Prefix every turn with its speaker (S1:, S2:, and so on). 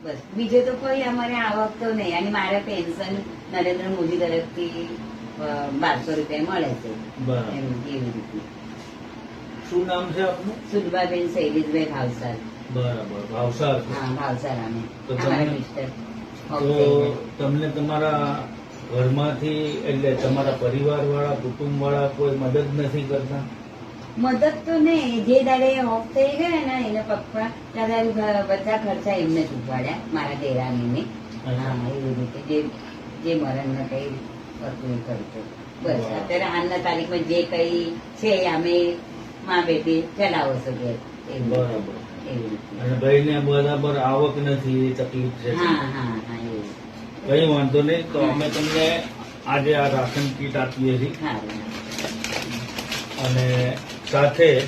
S1: બસ બીજે તો કોઈ અમારે આવક તો નહીં, અને મારે પેન્શન નરેન્દ્ર મોદી તરફથી 1200 રૂપિયા મળે છે.
S2: બરાબર.
S1: એવી રીતે.
S2: શું નામ છે આપનું?
S1: સુલભાબેન શૈલેષભાઈ ભાવસાર.
S2: બરાબર, ભાવસાર.
S1: હા, ભાવસાર. અમે
S2: તો
S1: અમારા
S2: તમે-
S1: મિસ્ટર
S2: તો તમને તમારા ઘરમાંથી એટલે તમારા પરિવાર વાળા કુટુંબ વાળા કોઈ મદદ નથી કરતા?
S1: મદદ તો નહીં, જે દાડે ઓફ થઈ ગયા ને એના પપ્પા ત્યારે બધા ખર્ચા એમને જ ઉપાડ્યા, મારા દેરાણીને. હા, એવી રીતે જે મરણ ને કઈ કરતું એ કરતો. બસ અત્યારે હાલના તારીખમાં જે કઈ છે એ અમે મા બેટી ચલાવો છો ઘેર. એવું.
S2: બરાબર.
S1: એવી રીતે.
S2: અને ભાઈને બરાબર આવક નથી, એ તકલીફ છે.
S1: હા હા હા, એવું.
S2: કઈ વાંધો નહીં. તો અમે તમને આજે આ રાશન કીટ આપીએ છીએ
S1: સારું.
S2: અને સાથે
S1: હા.